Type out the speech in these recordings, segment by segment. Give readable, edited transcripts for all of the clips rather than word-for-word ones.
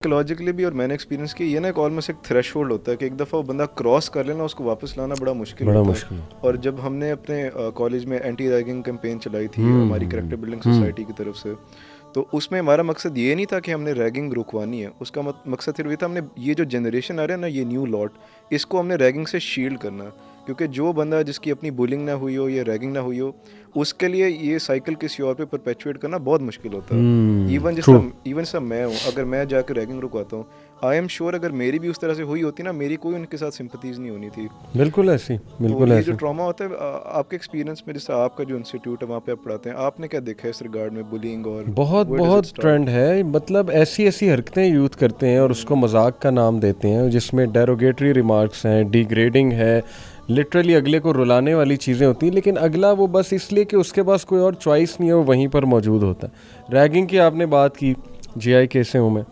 Psychologically भी, और मैंने एक्सपीरियंस किया, ये ना एक ऑलमोस्ट एक थ्रेशोल्ड होता है कि एक दफ़ा वो बंदा क्रॉस कर लेना, उसको वापस लाना बड़ा मुश्किल होता है। और जब हमने अपने कॉलेज में एंटी रैगिंग कैंपेन चलाई थी हमारी कैरेक्टर बिल्डिंग सोसाइटी की तरफ से, तो उसमें हमारा मकसद ये नहीं था कि हमने रैगिंग रुकवानी है, उसका मकसद सिर्फ ये था हमने ये जो जनरेशन आ रहा है ना, ये न्यू लॉट, इसको हमने रैगिंग से शील्ड करना। क्योंकि जो बंदा जिसकी अपनी बुलिंग ना हुई हो या रैगिंग ना हुई हो, उसके लिए ये साइकिल किसी और पे परपेचुएट करना बहुत मुश्किल होता है। इवन जैसा मैं हूँ, अगर मैं जाकर रैगिंग रुकवाता हूँ, आई एम श्योर अगर मेरी भी उस तरह से हुई होती ना, मेरी कोई उनके साथ सिंपथीज नहीं होनी थी। बिल्कुल ऐसी, बिल्कुल तो ये ऐसी। जो ट्रॉमा होता है आपके एक्सपीरियंस में, जैसे आपका जो इंस्टीट्यूट है वहाँ पे आप पढ़ाते हैं, आपने क्या देखा है इस रिगार्ड में बुलिंग? और बहुत ट्रेंड है, मतलब ऐसी ऐसी हरकतें यूथ करते हैं और उसको मजाक का नाम देते हैं, जिसमें डेरोगेटरी रिमार्क्स हैं, डिग्रेडिंग है, लिटरली अगले को रुलाने वाली चीज़ें होती हैं, लेकिन अगला वो बस इसलिए कि उसके पास कोई और चॉइस नहीं है वो वहीं पर मौजूद होता है। रैगिंग की आपने बात की, GI के से हूँ मैं,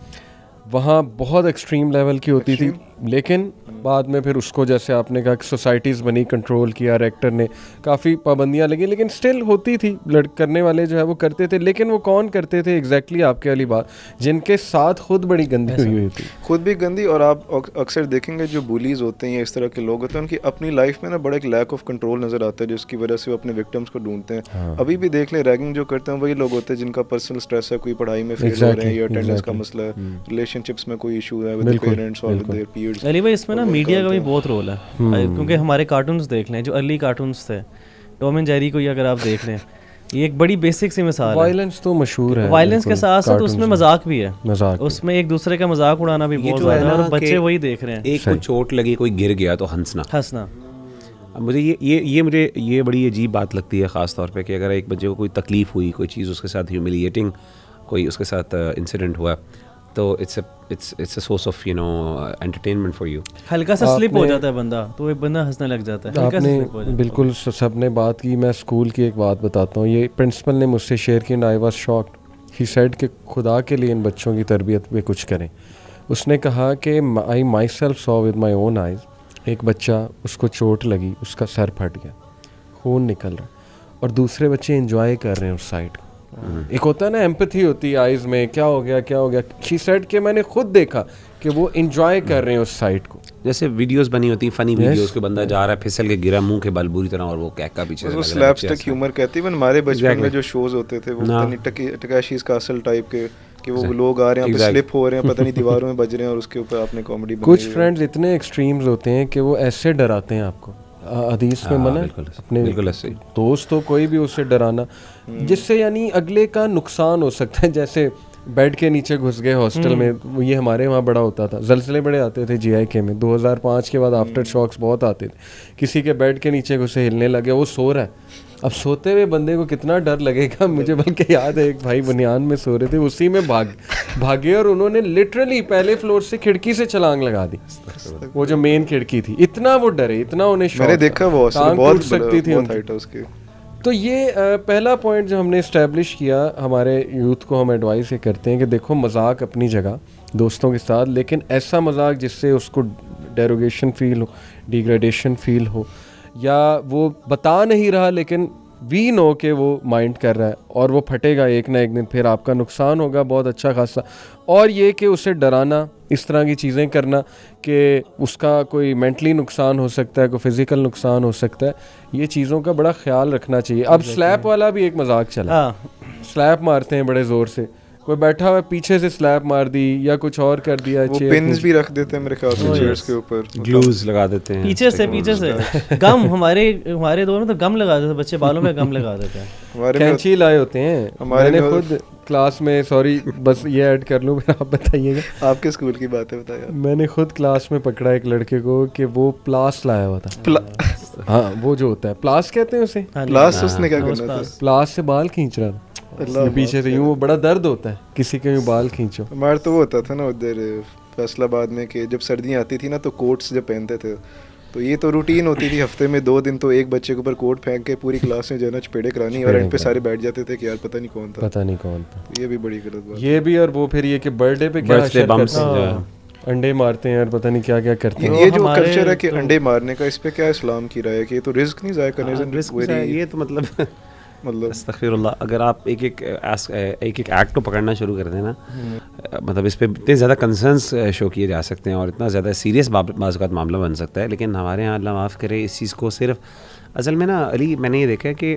वहाँ बहुत एक्सट्रीम लेवल की होती थी, लेकिन बाद में फिर उसको जैसे आपने कहा कि सोसाइटीज़ बनी, कंट्रोल किया, रेक्टर ने काफ़ी पाबंदियाँ लगी, लेकिन स्टिल होती थी, करने वाले जो है वो करते थे। लेकिन वो कौन करते थे? एग्जैक्टली आपके वाली बात, जिनके साथ खुद बड़ी गंदी हुई थी, खुद भी गंदी। और आप अक्सर देखेंगे जो बुलीज होते हैं या इस तरह के लोग होते हैं, उनकी अपनी लाइफ में ना बड़ा एक लैक ऑफ कंट्रोल नज़र आता है, जिसकी वजह से वो अपने विक्टिम्स को ढूंढते हैं। हाँ। अभी भी देख लें, रैगिंग जो करते हैं वही लोग होते हैं जिनका पर्सनल स्ट्रेस है, कोई पढ़ाई में फेल हो रहे हैं या अटेंडेंस का मसला है, रिलेशनशिप्स में कोई इशू है विद पेरेंट्स और विद देयर पीयर्स। अली भाई, इसमें ना मीडिया का भी बहुत रोल है, क्योंकि हमारे कार्टून्स देख लें, जो अर्ली कार्टून्स थे, टॉम एंड जेरी को ही अगर आप देख लें, ये एक बड़ी बेसिक सी मिसाल है। वायलेंस तो मशहूर है, वायलेंस के साथ साथ उसमें मजाक भी है, मजाक उसमें एक दूसरे का मजाक उड़ाना भी बहुत ज़्यादा है, और बच्चे वही देख रहे हैं। एक को चोट लगी, कोई गिर गया तो हंसना। मुझे ये बड़ी अजीब बात लगती है, ख़ास तौर पे कि अगर एक बच्चे को कोई तकलीफ़ हुई, कोई चीज़ उसके साथ ह्यूमिलिएटिंग कोई उसके साथ इंसिडेंट हुआ, तो it's a source of entertainment for you. हल्का सा स्लिप हो जाता है बंदा, तो एक बंदा हंसने लग जाता है। आपने बिल्कुल सबने बात की। मैं स्कूल की एक बात बताता हूँ, ये प्रिंसिपल ने मुझसे शेयर की, I was shocked. He said कि खुदा के लिए इन बच्चों की तरबियत में कुछ करें। उसने कहा कि I myself saw with my own eyes, एक बच्चा, उसको चोट लगी, उसका सर फट गया, खून निकल रहा, और दूसरे बच्चे एंजॉय कर रहे हैं उस साइड को। एक होता है ना, एम्पैथी होती है आइज़ में, क्या हो गया। शी सेड कि मैंने खुद देखा कि वो एंजॉय कर रहे हैं उस साइड को। जैसे वीडियोस बनी होती हैं, फनी वीडियोस के बंदा जा रहा है, फिसल के गिरा मुंह के बल बुरी तरह, और वो कैका पीछे से स्लैपस्टिक ह्यूमर कहती है। हमारे बचपन में जो शोज होते थे वो टकाशीज़ कासल टाइप के, कि वो लोग आ रहे हैं, स्लिप हो रहे हैं, पता नहीं दीवारों में बज रहे हैं, और उसके ऊपर आपने कॉमेडी बनाई। कुछ फ्रेंड्स इतने एक्सट्रीम्स होते हैं कि वो ऐसे डराते हैं आपको, हदीस में मना अपने दोस्त हो कोई भी उससे डराना, जिससे यानी अगले का नुकसान हो सकता है। जैसे बेड के नीचे घुस गए हॉस्टल में, ये हमारे वहाँ बड़ा होता था, जलसले बड़े आते थे GIK में, 2005 के बाद आफ्टर शॉक्स बहुत आते थे। किसी के बेड के नीचे घुसे, हिलने लगे, वो सो रहा है, अब सोते हुए बंदे को कितना डर लगेगा। मुझे बल्कि याद है, एक भाई बनियान में सो रहे थे, उसी में भागे और उन्होंने लिटरली पहले फ्लोर से खिड़की से छलांग लगा दी, वो जो मेन खिड़की थी। इतना वो डरे, इतना उन्हें शॉक, मैंने देखा वो बहुत सकती थी उनकी। तो ये पहला पॉइंट जो हमने इस्टेब्लिश किया, हमारे यूथ को हम एडवाइस ये करते हैं कि देखो, मजाक अपनी जगह दोस्तों के साथ, लेकिन ऐसा मजाक जिससे उसको डेरोगेशन फील हो, डिग्रेडेशन फील हो, या वो बता नहीं रहा लेकिन वी नो कि वो माइंड कर रहा है, और वो फटेगा एक ना एक दिन, फिर आपका नुकसान होगा बहुत अच्छा खासा। और ये कि उसे डराना, इस तरह की चीज़ें करना कि उसका कोई मेंटली नुकसान हो सकता है, कोई फिज़िकल नुकसान हो सकता है, ये चीज़ों का बड़ा ख्याल रखना चाहिए। अब स्लैप वाला भी एक मजाक चला, स्लैप मारते हैं बड़े ज़ोर से, कोई बैठा हुआ पीछे से स्लैप मार दी या कुछ और कर दिया, वो पिन्स भी रख देते हैं मेरे ख्याल से चेयर्स के ऊपर, ग्लूज लगा देते हैं पीछे से गम, हमारे दौर में तो गम लगा देते, बच्चे बालों में गम लगा देते हैं, कैंची लाए होते हैं। मैंने खुद क्लास में, सॉरी बस ये ऐड कर लूँ, फिर आप बताइएगा। आपके स्कूल की बात है, बताइए। मैंने खुद क्लास में पकड़ा एक लड़के को कि वो प्लास लाया हुआ था। हाँ, वो जो होता है प्लास कहते हैं उसे, प्लास। उसने क्या करना था? प्लास से बाल खींच रहा था पीछे से, यूँ, वो बड़ा दर्द होता है किसी के यूँ बाल खींचो। हमारे तो वो होता था ना उधर फैसलाबाद में, कि जब सर्दियाँ आती थी ना तो कोट्स जब पहनते थे, तो ये तो रूटीन होती थी, हफ्ते में 2 दिन तो एक बच्चे के ऊपर कोट फेंक के पूरी क्लास में जो है ना चपेड़े करानी, और एंड पे सारे बैठ जाते थे कि यार पता नहीं कौन था। ये भी बड़ी गलत बात। ये भी, और वो फिर ये कि बर्थडे पे क्या अंडे मारते हैं और पता नहीं क्या क्या करते हैं। ये जो कल्चर है कि अंडे मारने का, इस पे क्या इस्लाम की राय है कि ये तो रिस्क नहीं ज़ाया करने से? ये तो मतलब مطلب استغفر اللہ. اگر آپ ایک ایکٹ کو پکڑنا شروع کر دیں نا, مطلب اس پہ اتنے زیادہ کنسرنس شو کیے جا سکتے ہیں اور اتنا زیادہ سیریس بعض اوقات معاملہ بن سکتا ہے. لیکن ہمارے یہاں اللہ معاف کرے اس چیز کو صرف اصل میں نا علی, میں نے یہ دیکھا ہے کہ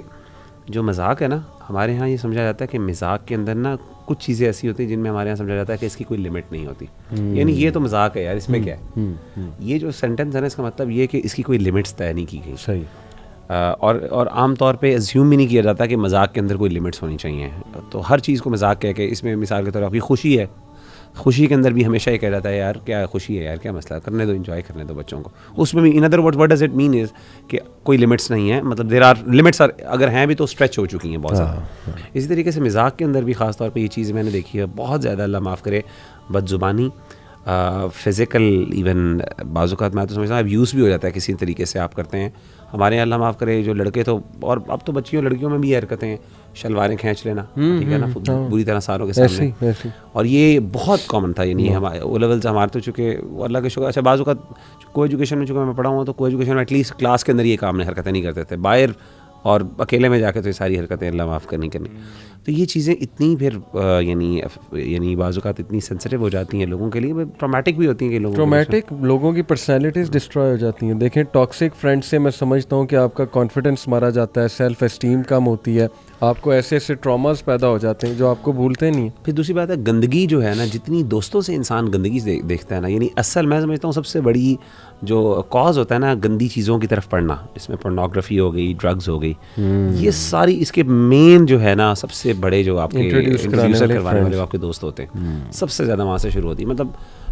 جو مذاق ہے نا, ہمارے یہاں یہ سمجھا جاتا ہے کہ مذاق کے اندر نا کچھ چیزیں ایسی ہوتی ہیں جن میں ہمارے یہاں سمجھا جاتا ہے کہ اس کی کوئی لمٹ نہیں ہوتی. یعنی یہ تو مذاق ہے یار, اس میں کیا ہے. یہ جو سینٹینس ہے نا, اس کا مطلب یہ کہ اس کی کوئی لمٹس طے نہیں کی گئی. صحیح. اور عام طور پہ ایزیوم بھی نہیں کیا جاتا کہ مذاق کے اندر کوئی لمٹس ہونی چاہیے. تو ہر چیز کو مذاق کہہ کے, اس میں مثال کے طور پر آپ کی خوشی ہے, خوشی کے اندر بھی ہمیشہ یہ کہا جاتا ہے یار کیا خوشی ہے یار, کیا مسئلہ, کرنے دو, انجوائے کرنے دو بچوں کو. اس میں بھی in other word what does it mean is کہ کوئی لمٹس نہیں ہے, مطلب دیر آر لمٹس, اگر ہیں بھی تو اسٹریچ ہو چکی ہیں بہت زیادہ. اسی طریقے سے مذاق کے اندر بھی خاص طور پہ یہ چیز میں نے دیکھی ہے بہت زیادہ, اللہ معاف کرے, بد زبانی, فزیکل, ایون بعض اوقات میں تو سمجھتا ہوں ابیوز بھی ہو جاتا ہے کسی طریقے سے آپ کرتے ہیں. ہمارے یہاں اللہ معاف کرے جو لڑکے تو, اور اب تو بچیوں لڑکیوں میں بھی یہ حرکتیں ہیں, شلواریں کھینچ لینا, ٹھیک ہے نا, بری طرح ساروں کے سامنے, اور یہ بہت کامن تھا. یعنی او لیول سے ہمارے تو چونکہ اللہ کے شکر, اچھا بعض اوقات کو ایجوکیشن میں چونکہ میں پڑھا ہوں تو کو ایجوکیشن میں ایٹ لیسٹ کلاس کے اندر یہ کام حرکتیں نہیں کرتے تھے, باہر اور اکیلے میں جا کے تو یہ ساری حرکتیں اللہ معاف کرنی. تو یہ چیزیں اتنی پھر یعنی بعض اوقات اتنی سینسٹیو ہو جاتی ہیں لوگوں کے لیے, ٹرامیٹک بھی ہوتی ہیں کہ لوگوں کی پرسنالٹیز ڈسٹرائے ہو جاتی ہیں. دیکھیں ٹاکسک فرینڈ سے میں سمجھتا ہوں کہ آپ کا کانفیڈنس مارا جاتا ہے, سیلف اسٹیم کم ہوتی ہے, آپ کو ایسے ایسے ٹراماز پیدا ہو جاتے ہیں جو آپ کو بھولتے نہیں ہیں. پھر دوسری بات ہے گندگی جو ہے نا, جتنی دوستوں سے انسان گندگی دیکھتا ہے نا, یعنی اصل میں سمجھتا ہوں سب سے بڑی جو کاز ہوتا ہے نا گندی چیزوں کی طرف پڑھنا, جس میں پورنوگرافی ہو گئی, ڈرگز ہو گئی, یہ ساری اس کے مین جو ہے نا سب سے بڑے جو آپ کے انٹروڈیوس کروانے والے آپ کے دوست ہوتے ہیں, سب سے زیادہ وہاں سے شروع ہوتی ہے. مطلب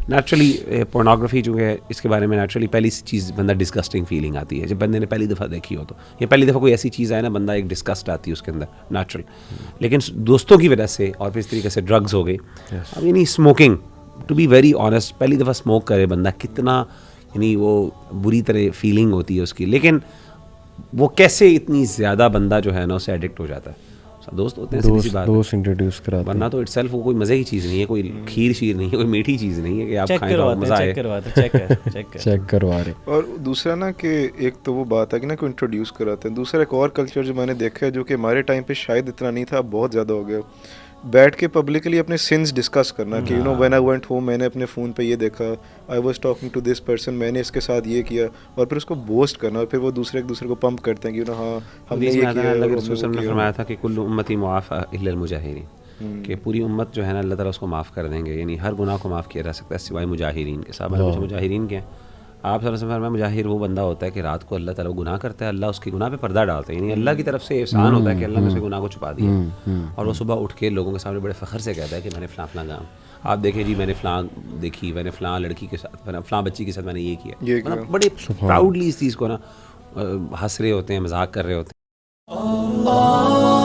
نیچرلی پورنوگرافی جو ہے اس کے بارے میں نیچرلی پہلی چیز بندہ ڈسکسٹنگ فیلنگ آتی ہے جب بندے نے پہلی دفعہ دیکھی ہو, تو یہ پہلی دفعہ کوئی ایسی چیز آئے نا بندہ ایک ڈسکسٹ آتی ہے اس کے اندر نیچرل. لیکن دوستوں کی وجہ سے اور پھر اس طریقے سے ڈرگز ہو گئی. اب یعنی smoking, to be very honest, پہلی دفعہ اسموک کرے بندہ کتنا یعنی وہ بری طرح فیلنگ ہوتی ہے اس کی, لیکن وہ کیسے اتنی زیادہ بندہ جو ہے نا اسے ایڈکٹ ہو جاتا ہے. دوست ہوتے ہیں, سیدھی سی بات, دوست انٹروڈیوس کراتے ہیں, ورنہ تو اٹ سیلف وہ کوئی مزے کی چیز نہیں ہے, کوئی کھیر شیر نہیں ہے, کوئی میٹھی چیز نہیں ہے کہ آپ کھائیں تو مزہ آئے. چیک کروا رہے. اور دوسرا نا کہ ایک تو وہ بات ہے کہ نا کوئی انٹروڈیوس کراتے ہیں, دوسرا ایک اور کلچر جو میں نے دیکھا ہے جو کہ ہمارے ٹائم پہ شاید اتنا نہیں تھا, بہت زیادہ ہو گیا, بیٹھ کے پبلکلی اپنے سنس ڈسکس کرنا کہ وین آئی وینٹ ہوم میں نے اپنے فون پہ یہ دیکھا, I was talking to this person, میں نے اس کے ساتھ یہ کیا, اور پھر اس کو بوسٹ کرنا, اور پھر وہ ایک دوسرے کو پمپ کرتے ہیں کہ ہاں ہم نے یہ کیا. اللہ کے رسول صلی اللہ علیہ وسلم نے فرمایا تھا کہ کل امتی معاف الا المجاہرین, کہ پوری امت جو ہے نا اللہ تعالیٰ اس کو معاف کر دیں گے, یعنی ہر گناہ کو معاف کیا جا سکتا ہے سوائے مجاہرین کے. صاحب نے مجاہرین کے ہیں, آپ صلی اللہ علیہ وسلم فرمایا مجاہر وہ بندہ ہوتا ہے کہ رات کو اللہ تعالیٰ گناہ کرتا ہے, اللہ اس کے گناہ پہ پردہ ڈالتا ہے, یعنی اللہ کی طرف سے احسان ہوتا ہے کہ اللہ نے اس کے گناہ کو چھپا دیا, اور وہ صبح اٹھ کے لوگوں کے سامنے بڑے فخر سے کہتا ہے کہ میں نے فلاں فلاں کام, آپ دیکھیں جی میں نے فلاں دیکھی, میں نے فلاں لڑکی کے ساتھ, فلاں بچی کے ساتھ میں نے یہ کیا, بڑے پراؤڈلی اس چیز کو نا ہنس رہے ہوتے ہیں, مذاق کر رہے ہوتے ہیں.